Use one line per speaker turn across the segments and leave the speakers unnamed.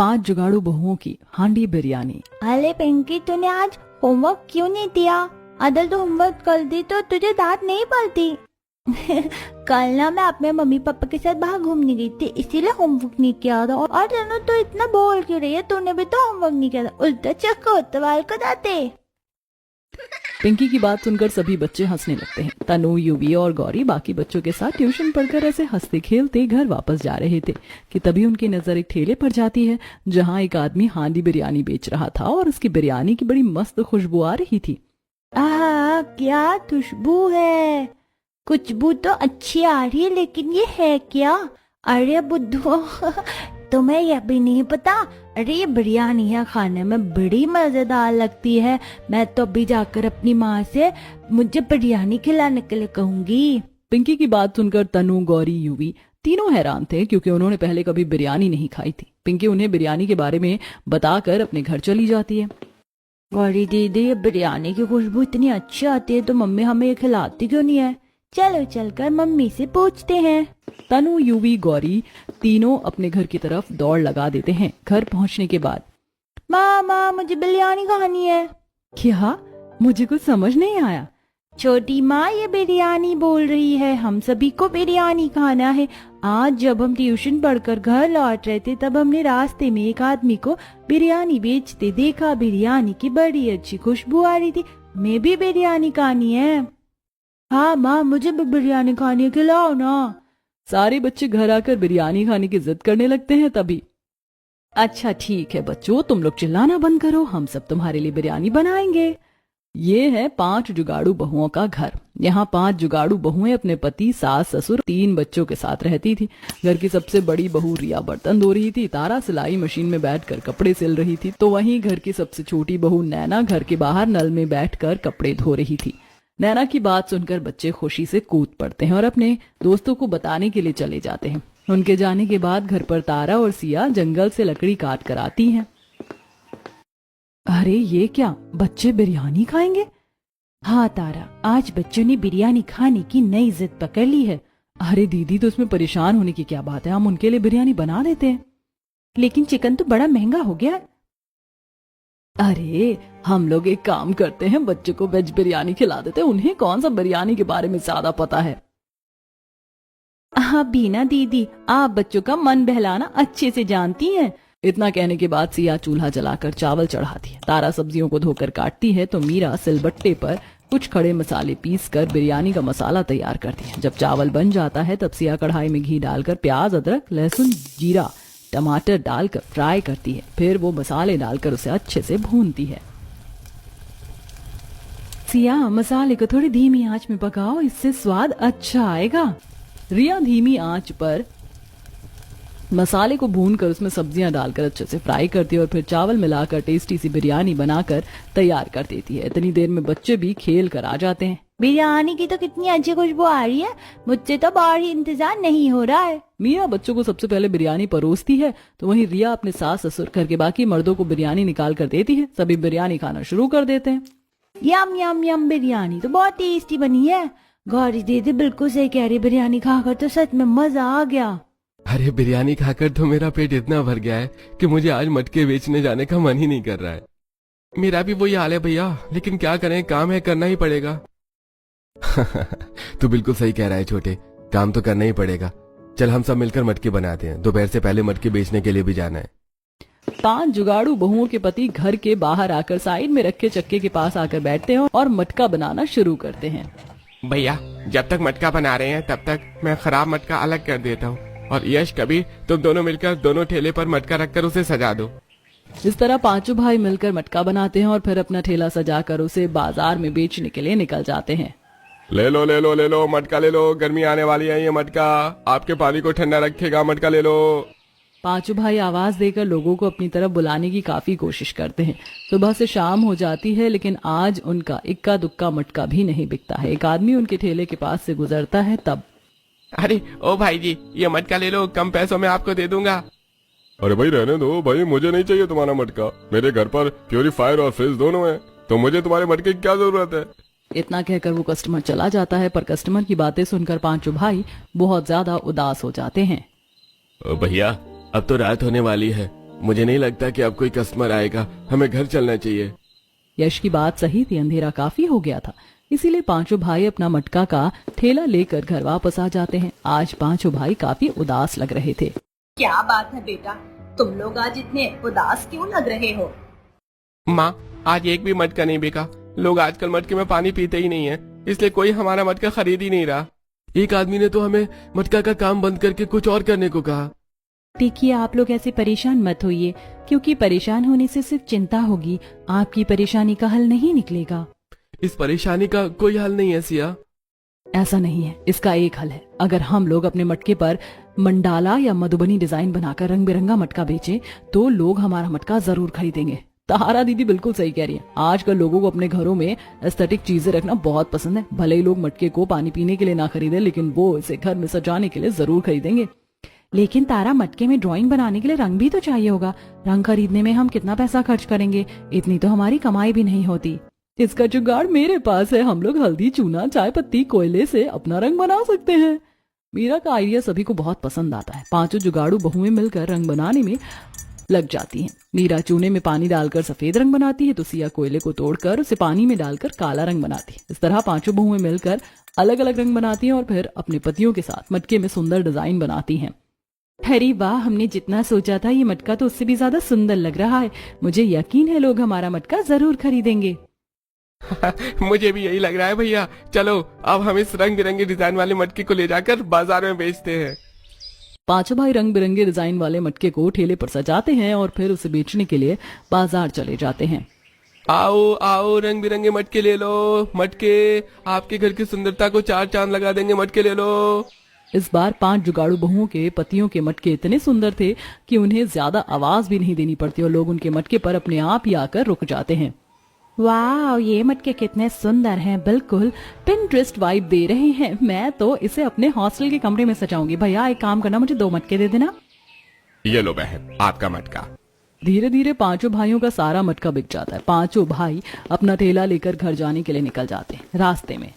5 जुगाड़ू बहुओं की हांडी बिरयानी।
अरे पिंकी, तूने आज होमवर्क क्यों नहीं दिया? अदल तो होमवर्क कर दी तो तुझे दांत नहीं पड़ती। कल ना मैं अपने मम्मी पापा के साथ बाहर घूमने गई थी, इसीलिए होमवर्क नहीं किया था। और तनु तो इतना बोल क्यों रही है? तूने भी तो होमवर्क नहीं किया था। उल्टा चक्कर उतवाल को जाते।
पिंकी की बात सुनकर सभी बच्चे हंसने लगते हैं। तनु, युवी और गौरी बाकी बच्चों के साथ ट्यूशन पढ़कर ऐसे हंसते खेलते घर वापस जा रहे थे कि तभी उनकी नजर एक ठेले पर जाती है जहां एक आदमी हांडी बिरयानी बेच रहा था और उसकी बिरयानी की बड़ी मस्त खुशबू आ रही थी।
आह, क्या खुशबू है! खुशबू तो अच्छी आ रही है, लेकिन ये है क्या? अरे बुद्धू, तुम्हें यह भी नहीं पता? अरे ये बिरयानी है, खाने में बड़ी मजेदार लगती है। मैं तो अभी जाकर अपनी माँ से मुझे बिरयानी खिलाने के लिए कहूंगी।
पिंकी की बात सुनकर तनु, गौरी, युवी तीनों हैरान थे क्योंकि उन्होंने पहले कभी बिरयानी नहीं खाई थी। पिंकी उन्हें बिरयानी के बारे में बताकर अपने घर चली जाती है।
गौरी दीदी, ये बिरयानी की खुशबू इतनी अच्छी आती है तो मम्मी हमें ये खिलाती क्यों नहीं है? चलो चलकर मम्मी से पूछते हैं।
तनु, युवी, गौरी तीनों अपने घर की तरफ दौड़ लगा देते हैं। घर पहुंचने के बाद,
माँ मुझे बिरयानी खानी है।
क्या? मुझे कुछ समझ नहीं आया।
छोटी माँ, ये बिरयानी बोल रही है, हम सभी को बिरयानी खाना है। आज जब हम ट्यूशन पढ़कर घर लौट रहे थे तब हमने रास्ते में एक आदमी को बिरयानी बेचते देखा। बिरयानी की बड़ी अच्छी खुशबू आ रही थी। मैं भी बिरयानी खानी है। हाँ माँ, मुझे भी बिरयानी खानी है, खिलाओ ना।
सारे बच्चे घर आकर बिरयानी खाने की जिद करने लगते हैं। तभी, अच्छा ठीक है बच्चों, तुम लोग चिल्लाना बंद करो, हम सब तुम्हारे लिए बिरयानी बनाएंगे। ये है 5 जुगाड़ू बहुओं का घर। यहाँ 5 जुगाड़ू बहुएं अपने पति, सास, ससुर, 3 बच्चों के साथ रहती थी। घर की सबसे बड़ी बहू रिया बर्तन धो रही थी। तारा सिलाई मशीन में बैठकर कपड़े सिल रही थी। तो वहीं घर की सबसे छोटी बहू नैना घर के बाहर नल में बैठकर कपड़े धो रही थी। नैना की बात सुनकर बच्चे खुशी से कूद पड़ते हैं और अपने दोस्तों को बताने के लिए चले जाते हैं। उनके जाने के बाद घर पर तारा और सिया जंगल से लकड़ी काट कर आती हैं। अरे ये क्या, बच्चे बिरयानी खाएंगे?
हाँ तारा, आज बच्चों ने बिरयानी खाने की नई जिद पकड़ ली है।
अरे दीदी, तो उसमें परेशान होने की क्या बात है, हम उनके लिए बिरयानी बना देते हैं।
लेकिन चिकन तो बड़ा महंगा हो गया है।
अरे हम लोग एक काम करते हैं, बच्चों को वेज बिरयानी खिला देते हैं। उन्हें कौन सा बिरयानी के बारे में ज्यादा पता है।
हाँ बीना दीदी, आप बच्चों का मन बहलाना अच्छे से जानती हैं।
इतना कहने के बाद सिया चूल्हा जलाकर चावल चढ़ाती है। तारा सब्जियों को धोकर काटती है तो मीरा सिलबट्टे पर कुछ खड़े मसाले पीसकर बिरयानी का मसाला तैयार करती है। जब चावल बन जाता है तब सिया कढ़ाई में घी डालकर प्याज, अदरक, लहसुन, जीरा, टमाटर डालकर फ्राई करती है। फिर वो मसाले डालकर उसे अच्छे से भूनती है।
सिया, मसाले को थोड़ी धीमी आंच में पकाओ, इससे स्वाद अच्छा आएगा।
रिया धीमी आंच पर मसाले को भूनकर उसमें सब्जियां डालकर अच्छे से फ्राई करती है और फिर चावल मिलाकर टेस्टी सी बिरयानी बनाकर तैयार कर देती है। इतनी देर में बच्चे भी खेल कर आ जाते हैं।
बिरयानी की तो कितनी अच्छी खुशबू आ रही है, मुझसे तो और ही इंतजार नहीं हो रहा है।
मीरा बच्चों को सबसे पहले बिरयानी परोसती है तो वहीं रिया अपने सास, ससुर, घर के बाकी मर्दों को बिरयानी निकाल कर देती है। सभी बिरयानी खाना शुरू कर देते हैं।
यम यम यम, बिरयानी तो बहुत टेस्टी बनी है। गौरी दीदी बिल्कुल सही कह रही, बिरयानी खाकर तो सच में मजा आ गया।
अरे बिरयानी खाकर तो मेरा पेट इतना भर गया है कि मुझे आज मटके बेचने जाने का मन ही नहीं कर रहा है। मेरा भी वही हाल है भैया, लेकिन क्या करें, काम है, करना ही पड़ेगा। तू बिल्कुल सही कह रहा है छोटे, काम तो करना ही पड़ेगा। चल हम सब मिलकर मटके बनाते हैं, दोपहर से पहले मटके बेचने के लिए भी जाना है।
5 जुगाड़ू बहुओं के पति घर के बाहर आकर साइड में रखे चक्के के पास आकर बैठते हैं और मटका बनाना शुरू करते हैं।
भैया, जब तक मटका बना रहे हैं तब तक मैं खराब मटका अलग कर देता हूँ, और यश, कभी तुम दोनों मिलकर दोनों ठेले पर मटका रखकर उसे सजा दो।
इस तरह पांचों भाई मिलकर मटका बनाते हैं और फिर अपना ठेला सजाकर उसे बाजार में बेचने के लिए निकल जाते हैं।
ले लो ले लो ले लो, मटका ले लो, गर्मी आने वाली है, ये मटका आपके पानी को ठंडा रखेगा, मटका ले लो।
पांचों भाई आवाज देकर लोगों को अपनी तरफ बुलाने की काफी कोशिश करते हैं। सुबह से शाम हो जाती है लेकिन आज उनका इक्का दुक्का मटका भी नहीं बिकता है। एक आदमी उनके ठेले के पास से गुजरता है तब,
अरे ओ भाई जी, ये मटका ले लो, कम पैसों में आपको दे दूंगा।
अरे भाई रहने दो भाई, मुझे नहीं चाहिए तुम्हारा मटका। मेरे घर पर प्योरीफायर और फ्रिज दोनों है, तो मुझे तुम्हारे मटके की क्या जरूरत है।
इतना कहकर वो कस्टमर चला जाता है, पर कस्टमर की बातें सुनकर पांचों भाई बहुत ज्यादा उदास हो जाते हैं।
भैया, अब तो रात होने वाली है, मुझे नहीं लगता कि अब कोई कस्टमर आएगा, हमें घर चलना चाहिए।
यश की बात सही थी, अंधेरा काफी हो गया था, इसीलिए पांचों भाई अपना मटका का ठेला लेकर घर वापस आ जाते हैं। आज पांचों भाई काफी उदास लग रहे थे।
क्या बात है बेटा, तुम लोग आज इतने उदास क्यों लग रहे हो?
माँ, आज एक भी मटका नहीं बिका। लोग आजकल मटके में पानी पीते ही नहीं है, इसलिए कोई हमारा मटका खरीद ही नहीं रहा। एक आदमी ने तो हमें मटका का काम बंद करके कुछ और करने को कहा।
देखिए, आप लोग ऐसे परेशान मत होइए, क्योंकि परेशान होने से सिर्फ चिंता होगी, आपकी परेशानी का हल नहीं निकलेगा।
इस परेशानी का कोई हल नहीं है सिया।
ऐसा नहीं है, इसका एक हल है। अगर हम लोग अपने मटके पर मंडाला या मधुबनी डिजाइन बनाकर रंग बिरंगा मटका बेचें तो लोग हमारा मटका जरूर खरीदेंगे। तारा दीदी बिल्कुल सही कह रही है। आजकल लोगों को अपने घरों में एस्थेटिक चीजें रखना बहुत पसंद है। भले ही लोग मटके को पानी पीने के लिए ना खरीदे, लेकिन वो इसे घर में सजाने के लिए जरूर खरीदेंगे।
लेकिन तारा, मटके में ड्राइंग बनाने के लिए रंग भी तो चाहिए होगा। रंग खरीदने में हम कितना पैसा खर्च करेंगे? इतनी तो हमारी कमाई भी नहीं होती।
इसका जुगाड़ मेरे पास है। हम लोग हल्दी, चूना, चाय पत्ती, कोयले से अपना रंग बना सकते हैं। मीरा का आइडिया सभी को बहुत पसंद आता है। पांचों जुगाड़ू बहुएं मिलकर रंग बनाने में लग जाती हैं। मीरा चूने में पानी डालकर सफेद रंग बनाती है तो सिया कोयले को तोड़कर उसे पानी में डालकर काला रंग बनाती है। इस तरह पांचों बहुएं मिलकर अलग अलग रंग बनाती हैं और फिर अपने पतियों के साथ मटके में सुंदर डिजाइन बनाती हैं।
अरे वाह, हमने जितना सोचा था ये मटका तो उससे भी ज्यादा सुंदर लग रहा है। मुझे यकीन है लोग हमारा मटका जरूर खरीदेंगे।
मुझे भी यही लग रहा है भैया। चलो अब हम इस रंग बिरंगे डिजाइन वाले मटके को ले जाकर बाजार में बेचते हैं।
पांचों भाई रंग बिरंगे डिजाइन वाले मटके को ठेले पर सजाते हैं और फिर उसे बेचने के लिए बाजार चले जाते हैं।
आओ आओ, रंग बिरंगे मटके ले लो। मटके आपके घर की सुंदरता को चार चांद लगा देंगे, मटके ले लो।
इस बार 5 जुगाड़ू बहुओं के पतियों के मटके इतने सुंदर थे कि उन्हें ज्यादा आवाज भी नहीं देनी पड़ती और लोग उनके मटके पर अपने आप ही आकर रुक जाते हैं।
वाह, ये मटके कितने सुंदर हैं, बिल्कुल
पिंटरेस्ट वाइब दे रहे हैं। मैं तो इसे अपने हॉस्टल के कमरे में सजाऊंगी। भैया एक काम करना, मुझे 2 मटके दे देना।
ये लो बहन, आपका मटका।
धीरे धीरे पांचों भाइयों का सारा मटका बिक जाता है। पांचों भाई अपना ठेला लेकर घर जाने के लिए निकल जाते हैं। रास्ते में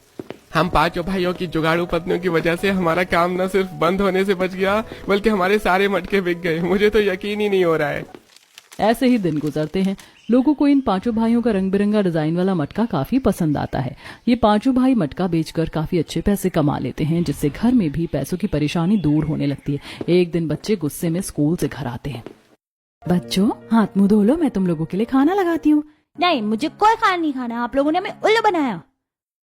हम पांचों भाइयों की जुगाड़ू पत्नियों की वजह से हमारा काम न सिर्फ बंद होने से बच गया, बल्कि हमारे सारे मटके बिक गए। मुझे तो यकीन ही नहीं हो रहा है।
ऐसे ही दिन गुजरते हैं। लोगों को इन पांचों भाइयों का रंग बिरंगा डिजाइन वाला मटका काफी पसंद आता है। ये पांचों भाई मटका बेचकर काफी अच्छे पैसे कमा लेते हैं, जिससे घर में भी पैसों की परेशानी दूर होने लगती है। एक दिन बच्चे गुस्से में स्कूल से घर आते हैं।
बच्चों, हाथ मुंह धो लो, मैं तुम लोगों के लिए खाना लगाती हूँ। नहीं, मुझे कोई खाना नहीं खाना। आप लोगों ने हमें उल्लू बनाया।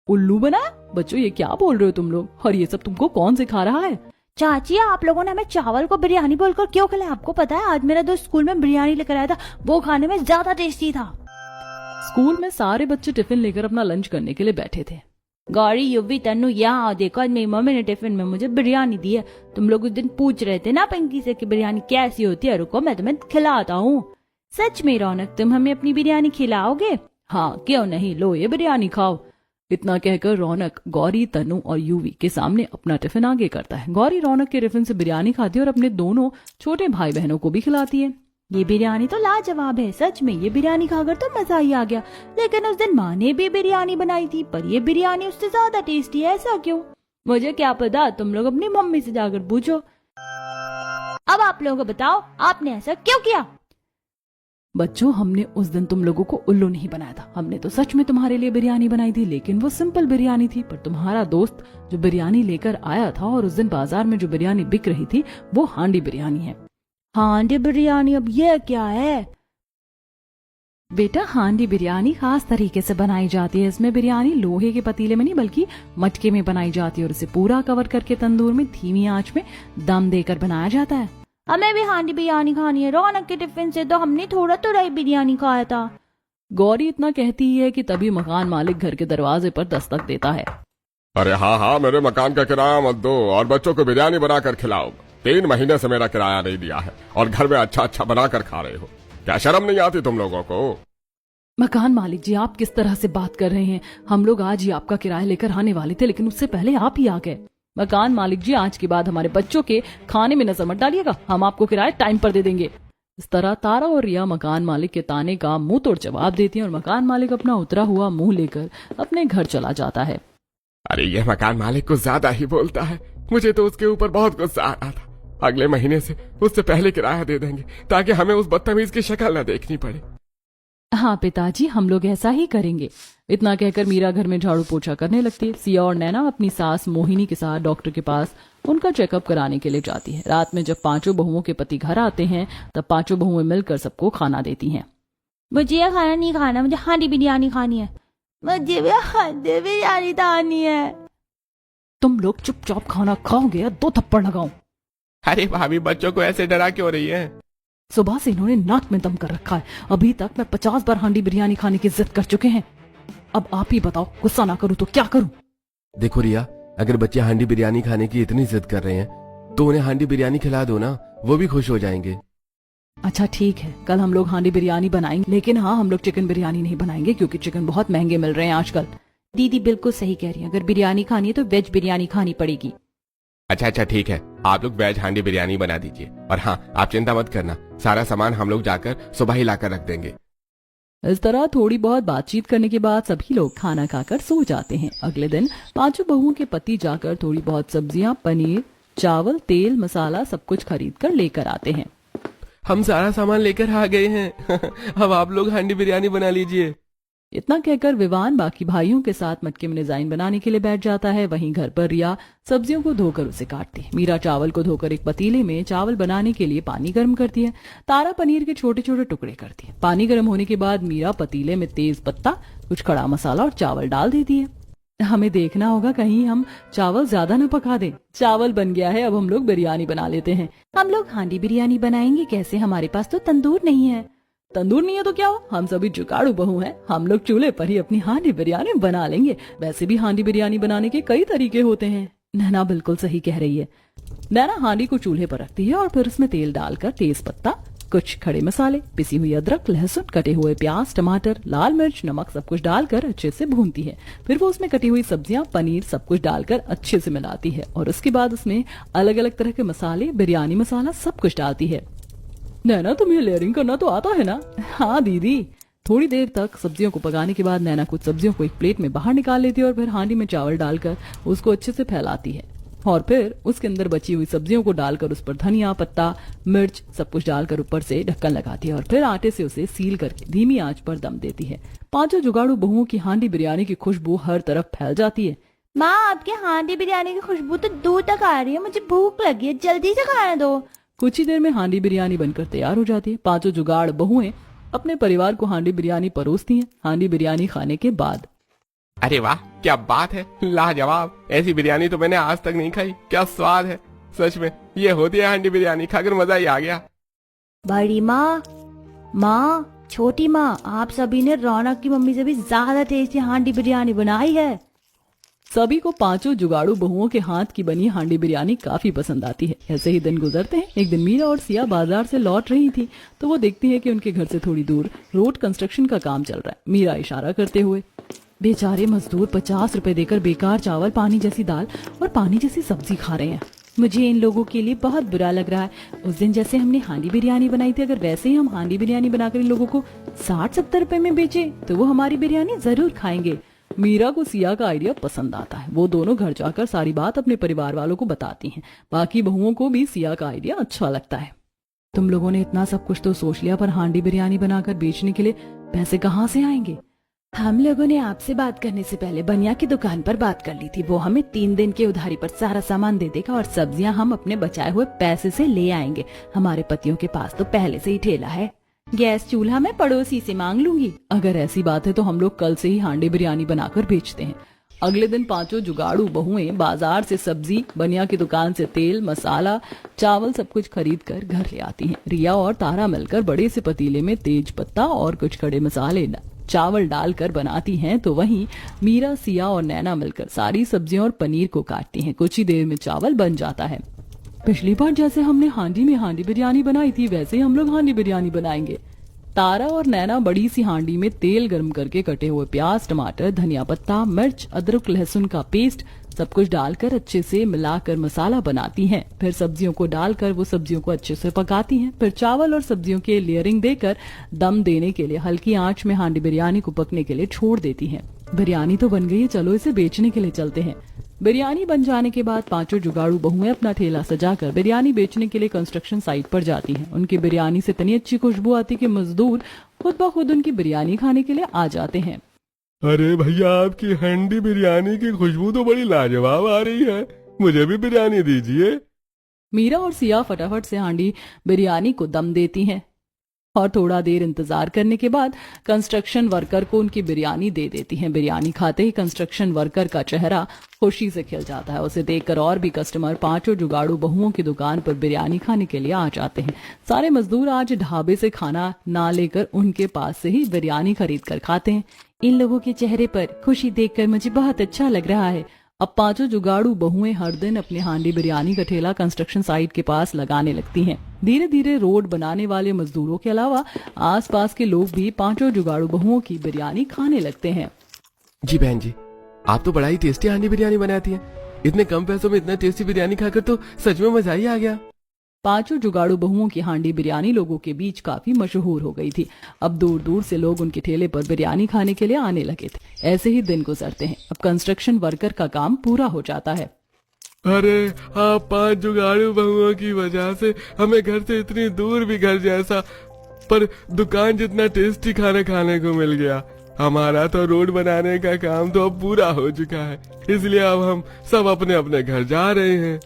उल्लू बनाया? बच्चों ये क्या बोल रहे हो तुम लोग? और ये सब तुमको कौन सिखा रहा है?
चाची, आप लोगों ने हमें चावल को बिरयानी बोलकर क्यों खिलाया? आपको पता है आज मेरा दोस्त स्कूल में बिरयानी लेकर आया था, वो खाने में ज्यादा टेस्टी था।
स्कूल में सारे बच्चे टिफिन लेकर अपना लंच करने के लिए बैठे थे।
गौरी, युवी, तन्नू, यहाँ आओ, देखो आज मेरी मम्मी ने टिफिन में मुझे बिरयानी दी है। तुम लोग उस दिन पूछ रहे थे ना पिंकी से कि बिरयानी कैसी होती है। रुको, मैं तुम्हें खिलाता हूँ। सच में रौनक, तुम हमें अपनी बिरयानी खिलाओगे?
हाँ, क्यों नहीं, लो ये बिरयानी खाओ। इतना कहकर रौनक गौरी, तनु और यूवी के सामने अपना टिफिन आगे करता है। गौरी रौनक के टिफिन से बिरयानी खाती है और अपने दोनों छोटे भाई बहनों को भी खिलाती है।
ये बिरयानी तो लाजवाब है, सच में ये बिरयानी खाकर तो मजा ही आ गया। लेकिन उस दिन माँ ने भी बिरयानी बनाई थी, पर ये बिरयानी उससे ज्यादा टेस्टी है। ऐसा क्यों? मुझे क्या पता, तुम लोग अपनी मम्मी से जाकर पूछो। अब आप लोगों को बताओ, आपने ऐसा क्यों किया?
बच्चों, हमने उस दिन तुम लोगों को उल्लू नहीं बनाया था। हमने तो सच में तुम्हारे लिए बिरयानी बनाई थी, लेकिन वो सिंपल बिरयानी थी। पर तुम्हारा दोस्त जो बिरयानी लेकर आया था और उस दिन बाजार में जो बिरयानी बिक रही थी, वो हांडी बिरयानी है।
हांडी बिरयानी? अब ये क्या है?
बेटा, हांडी बिरयानी खास तरीके से बनाई जाती है। इसमें बिरयानी लोहे के पतीले में नहीं बल्कि मटके में बनाई जाती है और इसे पूरा कवर करके तंदूर में धीमी आंच में दम देकर बनाया जाता है।
हमें भी हांडी बिरयानी खानी है। रौनक के टिफिन से तो हमने थोड़ा ही बिरयानी खाया था।
गौरी इतना कहती है कि तभी मकान मालिक घर के दरवाजे पर दस्तक देता है।
अरे हाँ, मेरे मकान का किराया मत दो और बच्चों को बिरयानी बनाकर खिलाओ। 3 महीने से मेरा किराया नहीं दिया है और घर में अच्छा अच्छा बनाकर खा रहे हो। क्या शर्म नहीं आती तुम लोगों को?
मकान मालिक जी, आप किस तरह से बात कर रहे हैं? हम लोग आज ही आपका किराया लेकर आने वाले थे, लेकिन उससे पहले आप ही आ गए। मकान मालिक जी, आज के बाद हमारे बच्चों के खाने में नजर मत डालिएगा। हम आपको किराया टाइम पर दे देंगे। इस तरह तारा और रिया मकान मालिक के ताने का मुंह तोड़ जवाब देती हैं और मकान मालिक अपना उतरा हुआ मुंह लेकर अपने घर चला जाता है।
अरे ये मकान मालिक कुछ ज्यादा ही बोलता है। मुझे तो उसके ऊपर बहुत गुस्सा आ रहा था। अगले महीने से उससे पहले किराया दे देंगे ताकि हमें उस बदतमीज की शक्ल न देखनी पड़े।
हाँ पिताजी, हम लोग ऐसा ही करेंगे। इतना कहकर मीरा घर में झाड़ू पोछा करने लगती है। सिया और नैना अपनी सास मोहिनी के साथ डॉक्टर के पास उनका चेकअप कराने के लिए जाती है। रात में जब पांचों बहुओं के पति घर आते हैं तब पांचों बहुएं मिलकर सबको खाना देती हैं।
मुझे यह खाना नहीं खाना, मुझे हांडी बिरयानी खानी है, मुझे भी हांडी बिरयानी खानी है।
तुम लोग चुपचाप खाना खाओगे या 2 थप्पड़ लगाऊं?
अरे भाभी, बच्चों को ऐसे डरा क्यों रही है?
सुबह से इन्होंने नाक में दम कर रखा है। अभी तक मैं 50 बार हांडी बिरयानी खाने की जिद कर चुके हैं। अब आप ही बताओ, गुस्सा ना करूं तो क्या करूं?
देखो रिया, अगर बच्चे हांडी बिरयानी खाने की इतनी जिद कर रहे हैं तो उन्हें हांडी बिरयानी खिला दो ना, वो भी खुश हो जाएंगे।
अच्छा ठीक है, कल हम लोग हांडी बिरयानी बनाएंगे, लेकिन हाँ, हम लोग चिकन बिरयानी नहीं बनाएंगे क्योंकि चिकन बहुत महंगे मिल रहे हैं आजकल।
दीदी बिल्कुल सही कह रही है, अगर बिरयानी खानी है तो वेज बिरयानी खानी पड़ेगी।
अच्छा ठीक है, आप लोग वेज हांडी बिरयानी बना दीजिए। और हाँ, आप चिंता मत करना, सारा सामान हम लोग जाकर सुबह ही लाकर रख देंगे।
इस तरह थोड़ी बहुत बातचीत करने के बाद सभी लोग खाना खाकर सो जाते हैं। अगले दिन पांचों बहुओं के पति जाकर थोड़ी बहुत सब्जियां, पनीर, चावल, तेल, मसाला सब कुछ खरीद कर लेकर आते हैं।
हम सारा सामान लेकर आ गए हैं। अब आप लोग हांडी बिरयानी बना लीजिए।
इतना कहकर विवान बाकी भाइयों के साथ मटके में डिजाइन बनाने के लिए बैठ जाता है। वहीं घर पर रिया सब्जियों को धोकर उसे काटती है। मीरा चावल को धोकर एक पतीले में चावल बनाने के लिए पानी गर्म करती है। तारा पनीर के छोटे छोटे टुकड़े करती है। पानी गर्म होने के बाद मीरा पतीले में तेज पत्ता, कुछ खड़ा मसाला और चावल डाल देती है। हमें देखना होगा कहीं हम चावल ज्यादा न पका दें। चावल बन गया है, अब हम लोग बिरयानी बना लेते हैं।
हम लोग हांडी बिरयानी बनाएंगे कैसे? हमारे पास तो तंदूर नहीं है।
तंदूर नहीं है तो क्या हो, हम सभी जुगाड़ू बहू हैं, हम लोग चूल्हे पर ही अपनी हांडी बिरयानी बना लेंगे। वैसे भी हांडी बिरयानी बनाने के कई तरीके होते हैं। नैना बिल्कुल सही कह रही है। नैना हांडी को चूल्हे पर रखती है और फिर उसमें तेल डालकर तेज पत्ता, कुछ खड़े मसाले, पिसी हुई अदरक, लहसुन, कटे हुए प्याज, टमाटर, लाल मिर्च, नमक सब कुछ डालकर अच्छे से भूनती है। फिर वो उसमें कटी हुई सब्जियां, पनीर सब कुछ डालकर अच्छे से मिलाती है और उसके बाद उसमें अलग अलग तरह के मसाले, बिरयानी मसाला सब कुछ डालती है। नैना, तुम्हें लेयरिंग करना तो आता है ना? हाँ दीदी। थोड़ी देर तक सब्जियों को पकाने के बाद नैना कुछ सब्जियों को एक प्लेट में बाहर निकाल लेती है और फिर हांडी में चावल डालकर उसको अच्छे से फैलाती है और फिर उसके अंदर बची हुई सब्जियों को डालकर उस पर धनिया पत्ता, मिर्च सब कुछ डालकर ऊपर से ढक्कन लगाती है और फिर आटे से उसे सील करके धीमी आंच पर दम देती है। पांचों जुगाड़ू बहुओं की हांडी बिरयानी की खुशबू हर तरफ फैल जाती है।
माँ, आपके हांडी बिरयानी की खुशबू तो दूर तक आ रही है, मुझे भूख लगी है, जल्दी से खाना दो।
कुछ ही देर में हांडी बिरयानी बनकर तैयार हो जाती है। पांचों जुगाड़ बहुएं अपने परिवार को हांडी बिरयानी परोसती हैं। हांडी बिरयानी खाने के बाद,
अरे वाह, क्या बात है, लाजवाब, ऐसी बिरयानी तो मैंने आज तक नहीं खाई। क्या स्वाद है, सच में ये होती है हांडी बिरयानी, खाकर मजा ही आ गया।
बड़ी माँ, छोटी माँ, आप सभी ने रौनक की मम्मी से भी ज्यादा टेस्टी हांडी बिरयानी बनाई है।
सभी को पांचों जुगाड़ू बहुओं के हाथ की बनी हांडी बिरयानी काफी पसंद आती है। ऐसे ही दिन गुजरते हैं। एक दिन मीरा और सिया बाजार से लौट रही थी तो वो देखती है कि उनके घर से थोड़ी दूर रोड कंस्ट्रक्शन का काम चल रहा है। मीरा इशारा करते हुए, बेचारे मजदूर 50 रुपए देकर बेकार चावल, पानी जैसी दाल और पानी जैसी सब्जी खा रहे हैं।
मुझे इन लोगों के लिए बहुत बुरा लग रहा है। उस दिन जैसे हमने हांडी बिरयानी बनाई थी, अगर वैसे ही हम हांडी बिरयानी बनाकर इन लोगों को 60-70 रुपए में बेचे तो वो हमारी बिरयानी जरूर खाएंगे।
मीरा को सिया का आइडिया पसंद आता है। वो दोनों घर जाकर सारी बात अपने परिवार वालों को बताती हैं। बाकी बहुओं को भी सिया का आइडिया अच्छा लगता है। तुम लोगों ने इतना सब कुछ तो सोच लिया, पर हांडी बिरयानी बनाकर बेचने के लिए पैसे कहाँ से आएंगे?
हम लोगों ने आपसे बात करने से पहले बनिया की दुकान पर बात कर ली थी। वो हमें 3 दिन के उधारी पर सारा सामान दे देगा और सब्जियां हम अपने बचाए हुए पैसे से ले आएंगे। हमारे पतियों के पास तो पहले से ही ठेला है। गैस चूल्हा मैं पड़ोसी से मांग लूंगी।
अगर ऐसी बात है तो हम लोग कल से ही हांडी बिरयानी बनाकर बेचते हैं। अगले दिन पांचों जुगाड़ू बहुएं बाजार से सब्जी, बनिया की दुकान से तेल, मसाला, चावल सब कुछ खरीद कर घर ले आती हैं। रिया और तारा मिलकर बड़े से पतीले में तेज पत्ता और कुछ खड़े मसाले, चावल डालकर बनाती हैं तो वहीं मीरा, सिया और नैना मिलकर सारी सब्जियां और पनीर को काटती हैं। कुछ ही देर में चावल बन जाता है। पिछली बार जैसे हमने हांडी में हांडी बिरयानी बनाई थी वैसे ही हम लोग हांडी बिरयानी बनाएंगे। तारा और नैना बड़ी सी हांडी में तेल गर्म करके कटे हुए प्याज, टमाटर, धनिया पत्ता, मिर्च, अदरक, लहसुन का पेस्ट सब कुछ डालकर अच्छे से मिलाकर मसाला बनाती हैं। फिर सब्जियों को डालकर वो सब्जियों को अच्छे से पकाती हैं। फिर चावल और सब्जियों के लेयरिंग देकर दम देने के लिए हल्की आंच में हांडी बिरयानी को पकने के लिए छोड़ देती हैं। बिरयानी तो बन गई है, चलो इसे बेचने के लिए चलते हैं। बिरयानी बन जाने के बाद पांचों जुगाड़ू बहुएं अपना ठेला सजाकर बिरयानी बेचने के लिए कंस्ट्रक्शन साइट पर जाती हैं। उनकी बिरयानी से इतनी अच्छी खुशबू आती कि मजदूर खुद ब खुद उनकी बिरयानी खाने के लिए आ जाते हैं।
अरे भैया, आपकी हंडी बिरयानी की खुशबू तो बड़ी लाजवाब आ रही है, मुझे भी बिरयानी दीजिए।
मीरा और सिया फटाफट से हांडी बिरयानी को दम देती हैं और थोड़ा देर इंतजार करने के बाद कंस्ट्रक्शन वर्कर को उनकी बिरयानी दे देती हैं। बिरयानी खाते ही कंस्ट्रक्शन वर्कर का चेहरा खुशी से खिल जाता है। उसे देखकर और भी कस्टमर पांचों जुगाड़ू बहुओं की दुकान पर बिरयानी खाने के लिए आ जाते हैं। सारे मजदूर आज ढाबे से खाना ना लेकर उनके पास से ही बिरयानी खरीद कर खाते हैं।
इन लोगों के चेहरे पर खुशी देखकर मुझे बहुत अच्छा लग रहा है।
अब पांचों जुगाड़ू बहुएं हर दिन अपने हांडी बिरयानी का ठेला कंस्ट्रक्शन साइट के पास लगाने लगती हैं। धीरे धीरे रोड बनाने वाले मजदूरों के अलावा आसपास के लोग भी पांचों जुगाड़ू बहुओं की बिरयानी खाने लगते हैं।
जी बहन जी, आप तो बड़ा ही टेस्टी हांडी बिरयानी बनाती हैं। इतने कम पैसों में इतना टेस्टी बिरयानी खाकर तो सच में मजा ही आ गया।
पांचों जुगाड़ू बहुओं की हांडी बिरयानी लोगों के बीच काफी मशहूर हो गई थी। अब दूर दूर से लोग उनके ठेले पर बिरयानी खाने के लिए आने लगे थे। ऐसे ही दिन गुजरते हैं। अब कंस्ट्रक्शन वर्कर का काम पूरा हो जाता है।
अरे आप 5 जुगाड़ू बहुओं की वजह से हमें घर से इतनी दूर भी घर जैसा पर दुकान जितना टेस्टी खाना खाने को मिल गया। हमारा तो रोड बनाने का काम तो अब पूरा हो चुका है, इसलिए अब हम सब अपने अपने घर जा रहे हैं।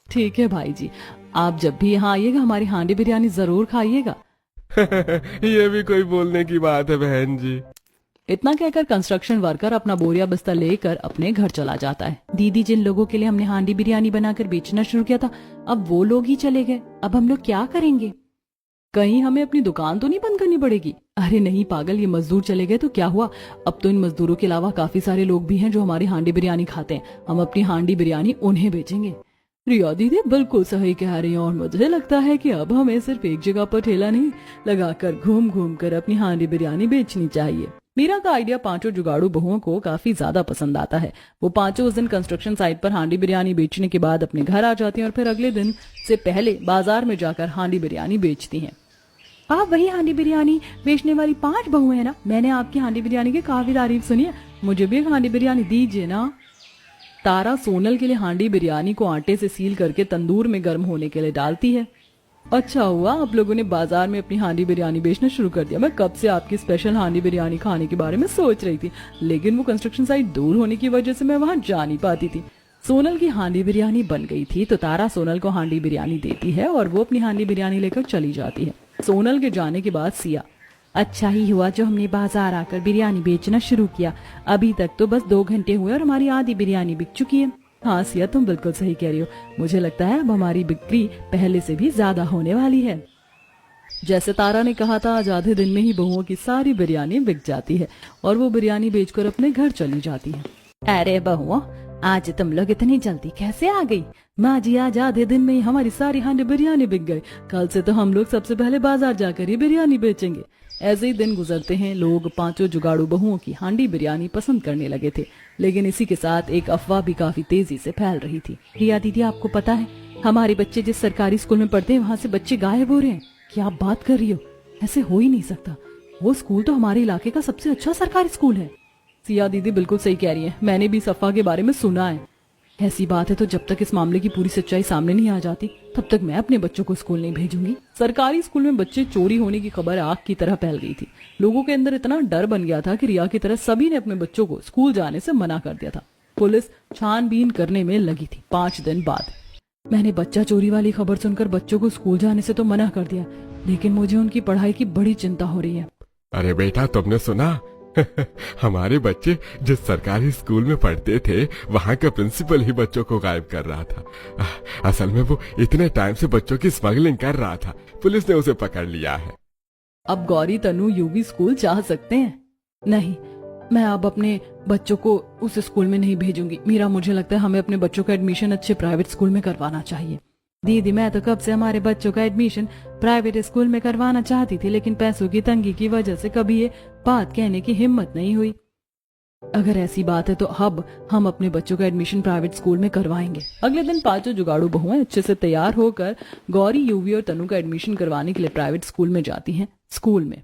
ठीक है भाई जी, आप जब भी यहाँ आइएगा हमारी हांडी बिरयानी जरूर खाइएगा।
ये भी कोई बोलने की बात है बहन जी।
इतना कहकर कंस्ट्रक्शन वर्कर अपना बोरिया बिस्तर लेकर अपने घर चला जाता है।
दीदी, जिन लोगों के लिए हमने हांडी बिरयानी बनाकर बेचना शुरू किया था, अब वो लोग ही चले गए। अब हम लोग क्या करेंगे?
कहीं हमें अपनी दुकान तो नहीं बंद करनी पड़ेगी? अरे नहीं पागल, ये मजदूर चले गए तो क्या हुआ? अब तो इन मजदूरों के अलावा काफी सारे लोग भी हैं जो हमारी हांडी बिरयानी खाते हैं। हम अपनी हांडी बिरयानी उन्हें बेचेंगे। रिया दीदी बिल्कुल सही कह रही हैं और मुझे लगता है कि अब हमें सिर्फ एक जगह पर ठेला नहीं लगाकर घूम घूम कर अपनी हांडी बिरयानी बेचनी चाहिए। मीरा का आइडिया पांचों जुगाड़ू बहुओं को काफी ज्यादा पसंद आता है। वो पांचों उस दिन कंस्ट्रक्शन साइट पर हांडी बिरयानी बेचने के बाद अपने घर आ जाती हैं और फिर अगले दिन से पहले बाजार में जाकर हांडी बिरयानी बेचती हैं।
आप वही हांडी बिरयानी बेचने वाली 5 बहुएं हैं ना? मैंने आपकी हांडी बिरयानी की काफी तारीफ सुनी है, मुझे भी एक हांडी बिरयानी दीजिए ना।
तारा सोनल के लिए हांडी बिरयानी को आटे से सील करके तंदूर में गर्म होने के लिए डालती है। अच्छा हुआ आप लोगों ने बाजार में अपनी हांडी बिरयानी बेचना शुरू कर दिया। मैं कब से आपकी स्पेशल हांडी बिरयानी खाने के बारे में सोच रही थी, लेकिन वो कंस्ट्रक्शन साइट दूर होने की वजह से मैं वहां जा नहीं पाती थी। सोनल की हांडी बिरयानी बन गई थी तो तारा सोनल को हांडी बिरयानी देती है और वो अपनी हांडी बिरयानी लेकर चली जाती है। सोनल के जाने के बाद सिया,
अच्छा ही हुआ जो हमने बाजार आकर बिरयानी बेचना शुरू किया। अभी तक तो बस 2 घंटे हुए और हमारी आधी बिरयानी बिक चुकी है।
हाँ सिया, तुम बिल्कुल सही कह रही हो। मुझे लगता है अब हमारी बिक्री पहले से भी ज्यादा होने वाली है। जैसे तारा ने कहा था, आज आधे दिन में ही बहुओं की सारी बिरयानी बिक जाती है और वो बिरयानी बेचकर अपने घर चली जाती है।
अरे बहुओं, आज तुम लोग इतनी जल्दी कैसे आ गई?
माँ जी, आज आधे दिन में ही हमारी सारी हांडी बिरयानी बिक गई। कल से तो हम लोग सबसे पहले बाजार जाकर ही बिरयानी बेचेंगे। ऐसे ही दिन गुजरते हैं। लोग पांचों जुगाड़ू बहुओं की हांडी बिरयानी पसंद करने लगे थे, लेकिन इसी के साथ एक अफवाह भी काफी तेजी से फैल रही थी।
रिया दीदी, आपको पता है हमारे बच्चे जिस सरकारी स्कूल में पढ़ते हैं वहाँ से बच्चे गायब हो रहे हैं।
क्या आप बात कर रही हो? ऐसे हो ही नहीं सकता। वो स्कूल तो हमारे इलाके का सबसे अच्छा सरकारी स्कूल है। सिया दीदी बिल्कुल सही कह रही है, मैंने भी इस अफवाह के बारे में सुना है। ऐसी बात है तो जब तक इस मामले की पूरी सच्चाई सामने नहीं आ जाती तब तक मैं अपने बच्चों को स्कूल नहीं भेजूंगी। सरकारी स्कूल में बच्चे चोरी होने की खबर आग की तरह फैल गई थी। लोगों के अंदर इतना डर बन गया था कि रिया की तरह सभी ने अपने बच्चों को स्कूल जाने से मना कर दिया था। पुलिस छानबीन करने में लगी थी। 5 दिन बाद मैंने बच्चा चोरी वाली खबर सुनकर बच्चों को स्कूल जाने से तो मना कर दिया, लेकिन मुझे उनकी पढ़ाई की बड़ी चिंता हो रही है।
अरे बेटा, तुमने सुना? हमारे बच्चे जिस सरकारी स्कूल में पढ़ते थे वहाँ का प्रिंसिपल ही बच्चों को गायब कर रहा था। असल में वो इतने टाइम से बच्चों की स्मगलिंग कर रहा था। पुलिस ने उसे पकड़ लिया है।
अब गौरी तनु यूवी स्कूल जा सकते हैं? नहीं, मैं अब अपने बच्चों को उस स्कूल में नहीं भेजूंगी। मीरा, मुझे लगता है हमें अपने बच्चों का एडमिशन अच्छे प्राइवेट स्कूल में करवाना चाहिए।
दीदी, मैं तो कब से हमारे बच्चों का एडमिशन प्राइवेट स्कूल में करवाना चाहती थी, लेकिन पैसों की तंगी की वजह से कभी ये बात कहने की हिम्मत नहीं हुई।
अगर ऐसी बात है तो अब हम अपने बच्चों का एडमिशन प्राइवेट स्कूल में करवाएंगे। अगले दिन पांचों जुगाड़ू बहुएं अच्छे से तैयार होकर गौरी, यूवी और तनु का एडमिशन करवाने के लिए प्राइवेट स्कूल में जाती हैं। स्कूल में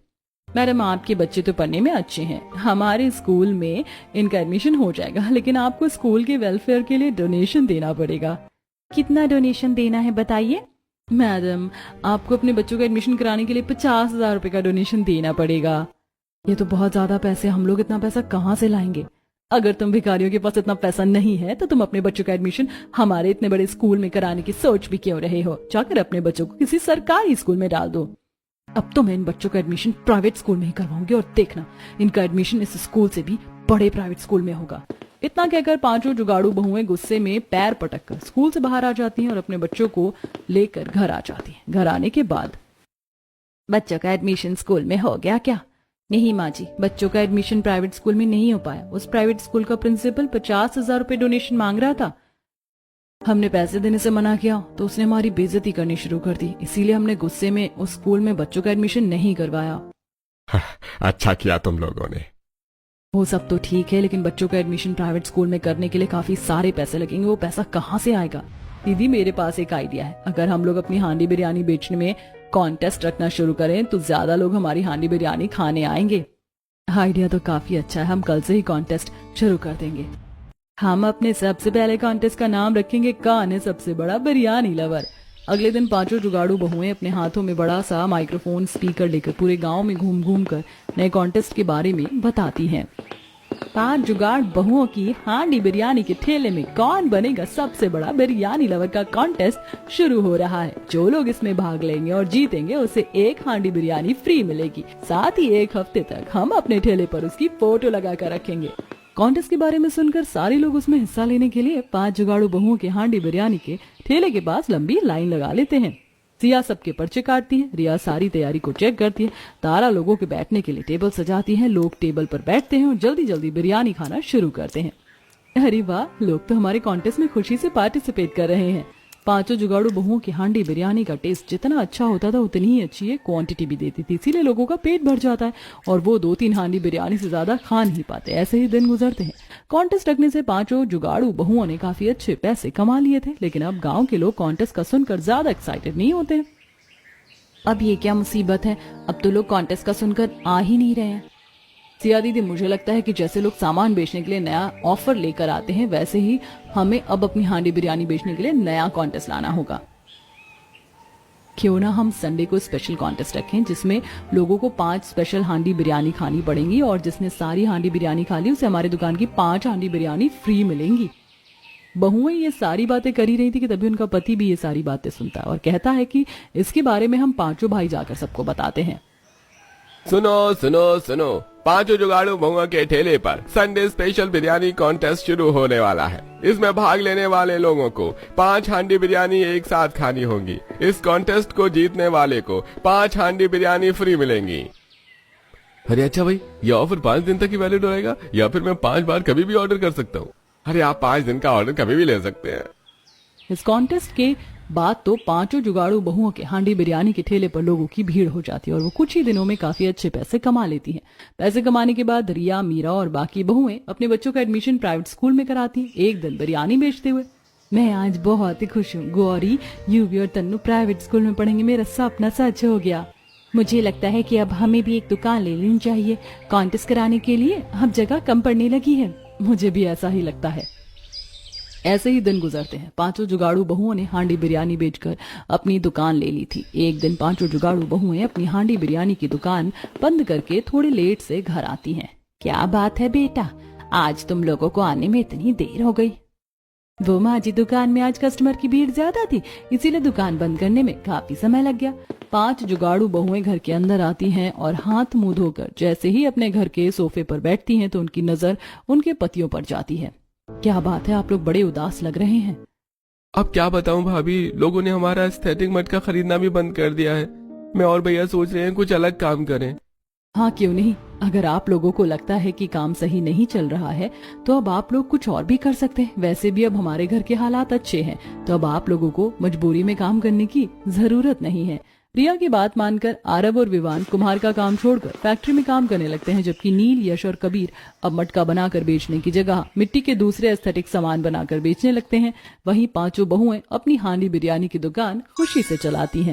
मैडम आपके बच्चे तो पढ़ने में अच्छे हैं, हमारे स्कूल में इनका एडमिशन हो जाएगा, लेकिन आपको स्कूल के वेलफेयर के लिए डोनेशन देना पड़ेगा।
कितना डोनेशन देना है बताइए।
मैडम आपको अपने बच्चों का एडमिशन कराने के लिए 50,000 रुपए का डोनेशन देना पड़ेगा। ये तो बहुत ज्यादा पैसे, हम लोग इतना पैसा कहाँ से लाएंगे? अगर तुम भिखारियों के पास इतना पैसा नहीं है तो तुम अपने बच्चों का एडमिशन हमारे इतने बड़े स्कूल में कराने की सोच भी क्यों रहे हो? जाकर अपने बच्चों को किसी सरकारी स्कूल में डाल दो। अब तो मैं इन बच्चों का एडमिशन प्राइवेट स्कूल में ही करवाऊंगी और देखना इनका एडमिशन इस स्कूल से भी बड़े प्राइवेट स्कूल में होगा। इतना कहकर पांचों जुगाड़ू बहुएं गुस्से में पैर पटक कर स्कूल से बाहर आ जाती हैं और अपने बच्चों को लेकर घर आ जाती हैं। घर आने के बाद,
बच्चों का एडमिशन स्कूल में हो गया क्या? नहीं माँ जी, बच्चों का एडमिशन प्राइवेट स्कूल में नहीं हो पाया। उस प्राइवेट स्कूल का प्रिंसिपल 50,000 रुपए डोनेशन मांग रहा था। हमने पैसे देने से मना किया तो उसने हमारी बेइज्जती करनी शुरू कर दी, इसीलिए हमने गुस्से में उस स्कूल में बच्चों का एडमिशन नहीं करवाया।
अच्छा किया तुम लोगों ने।
वो सब तो ठीक है, लेकिन बच्चों का एडमिशन प्राइवेट स्कूल में करने के लिए काफी सारे पैसे लगेंगे। वो पैसा कहाँ से आएगा? दीदी मेरे पास एक आइडिया है, अगर हम लोग अपनी हांडी बिरयानी बेचने में कॉन्टेस्ट रखना शुरू करें तो ज्यादा लोग हमारी हांडी बिरयानी खाने आएंगे। आइडिया तो काफी अच्छा है, हम कल से ही कॉन्टेस्ट शुरू कर देंगे। हम अपने सबसे पहले कॉन्टेस्ट का नाम रखेंगे कौन है सबसे बड़ा बिरयानी लवर। अगले दिन पांचों जुगाड़ू बहुएं अपने हाथों में बड़ा सा माइक्रोफोन स्पीकर लेकर पूरे गांव में घूम घूम कर नए कॉन्टेस्ट के बारे में बताती हैं। 5 जुगाड़ बहुओं की हांडी बिरयानी के ठेले में कौन बनेगा सबसे बड़ा बिरयानी लवर का कॉन्टेस्ट शुरू हो रहा है। जो लोग इसमें भाग लेंगे और जीतेंगे उसे 1 हांडी बिरयानी फ्री मिलेगी। साथ ही 1 हफ्ते तक हम अपने ठेले पर उसकी फोटो लगा कर रखेंगे। कॉन्टेस्ट के बारे में सुनकर सारे लोग उसमें हिस्सा लेने के लिए 5 जुगाड़ू बहुओं के हांडी बिरयानी के ठेले के पास लंबी लाइन लगा लेते हैं। सिया सबके पर्चे काटती है, रिया सारी तैयारी को चेक करती है, तारा लोगों के बैठने के लिए टेबल सजाती है। लोग टेबल पर बैठते हैं और जल्दी जल्दी बिरयानी खाना शुरू करते हैं। अरे वाह, लोग तो हमारे कॉन्टेस्ट में खुशी से पार्टिसिपेट कर रहे हैं। पांचों जुगाड़ू बहुओं की हांडी बिरयानी का टेस्ट जितना अच्छा होता था उतनी ही अच्छी है क्वांटिटी भी देती थी, इसीलिए लोगों का पेट भर जाता है और वो 2-3 हांडी बिरयानी से ज्यादा खा नहीं पाते। ऐसे ही दिन गुजरते हैं। कॉन्टेस्ट रखने से पांचों जुगाड़ू बहुओं ने काफी अच्छे पैसे कमा लिए थे, लेकिन अब गाँव के लोग कॉन्टेस्ट का सुनकर ज्यादा एक्साइटेड नहीं होते।
अब ये क्या मुसीबत है, अब तो लोग कॉन्टेस्ट का सुनकर आ ही नहीं रहे हैं।
सिया दीदी, मुझे लगता है कि जैसे लोग सामान बेचने के लिए नया ऑफर लेकर आते हैं वैसे ही हमें अब अपनी हांडी बिरयानी बेचने के लिए नया कॉन्टेस्ट लाना होगा। क्यों ना हम संडे को स्पेशल कॉन्टेस्ट रखें जिसमें लोगों को 5 स्पेशल हांडी बिरयानी खानी पड़ेंगी और जिसने सारी हांडी बिरयानी खा ली उसे हमारी दुकान की 5 हांडी बिरयानी फ्री मिलेंगी। बहुएं ये सारी बातें कर ही रही थी कि तभी उनका पति भी ये सारी बातें सुनता है और कहता है कि इसके बारे में हम पांचों भाई जाकर सबको बताते हैं।
सुनो सुनो सुनो, पांचों जुगाड़ू बहुओं के ठेले पर संडे स्पेशल बिरयानी कॉन्टेस्ट शुरू होने वाला है। इसमें भाग लेने वाले लोगों को 5 हांडी बिरयानी एक साथ खानी होगी। इस कॉन्टेस्ट को जीतने वाले को 5 हांडी बिरयानी फ्री मिलेंगी। अरे अच्छा भाई, ये ऑफर 5 दिन तक ही वैलिड रहेगा या फिर मैं 5 बार कभी भी ऑर्डर कर सकता हूँ? अरे आप 5 दिन का ऑर्डर कभी भी ले सकते हैं।
इस कॉन्टेस्ट के बाद तो पांचों जुगाड़ू बहुओं के हांडी बिरयानी के ठेले पर लोगों की भीड़ हो जाती है और वो कुछ ही दिनों में काफी अच्छे पैसे कमा लेती हैं। पैसे कमाने के बाद रिया, मीरा और बाकी बहुएं अपने बच्चों का एडमिशन प्राइवेट स्कूल में कराती हैं, एक दिन बिरयानी बेचते हुए।
मैं आज बहुत ही खुश हूँ। गौरी, यूवी और तन्नू प्राइवेट स्कूल में पढ़ेंगे, मेरा सपना सच हो गया। मुझे लगता है कि अब हमें भी एक दुकान ले लेनी चाहिए कॉन्टेस्ट कराने के लिए, अब जगह कम पड़ने लगी है।
मुझे भी ऐसा ही लगता है। ऐसे ही दिन गुजरते हैं। पांचों जुगाड़ू बहुओं ने हांडी बिरयानी बेचकर अपनी दुकान ले ली थी। एक दिन पांचों जुगाड़ू बहुएं अपनी हांडी बिरयानी की दुकान बंद करके थोड़े लेट से घर आती हैं।
क्या बात है बेटा, आज तुम लोगों को आने में इतनी देर हो गई? वो माँ जी, दुकान में आज कस्टमर की भीड़ ज्यादा थी, इसीलिए दुकान बंद करने में काफी समय लग गया।
5 जुगाड़ू बहुएं घर के अंदर आती हैं और हाथ मुंह धोकर जैसे ही अपने घर के सोफे पर बैठती हैं तो उनकी नजर उनके पतियों पर जाती है। क्या बात है, आप लोग बड़े उदास लग रहे हैं।
अब क्या बताऊं भाभी, लोगों ने हमारा एस्थेटिक मटका खरीदना भी बंद कर दिया है। मैं और भैया सोच रहे हैं कुछ अलग काम करें।
हाँ क्यों नहीं, अगर आप लोगों को लगता है कि काम सही नहीं चल रहा है तो अब आप लोग कुछ और भी कर सकते हैं। वैसे भी अब हमारे घर के हालात अच्छे हैं तो अब आप लोगों को मजबूरी में काम करने की जरूरत नहीं है। रिया की बात मानकर आरव और विवान कुम्हार का काम छोड़कर फैक्ट्री में काम करने लगते हैं, जबकि नील, यश और कबीर अब मटका बनाकर बेचने की जगह मिट्टी के दूसरे एस्थेटिक सामान बनाकर बेचने लगते हैं। वहीं पांचों बहुएं अपनी हांडी बिरयानी की दुकान खुशी से चलाती हैं।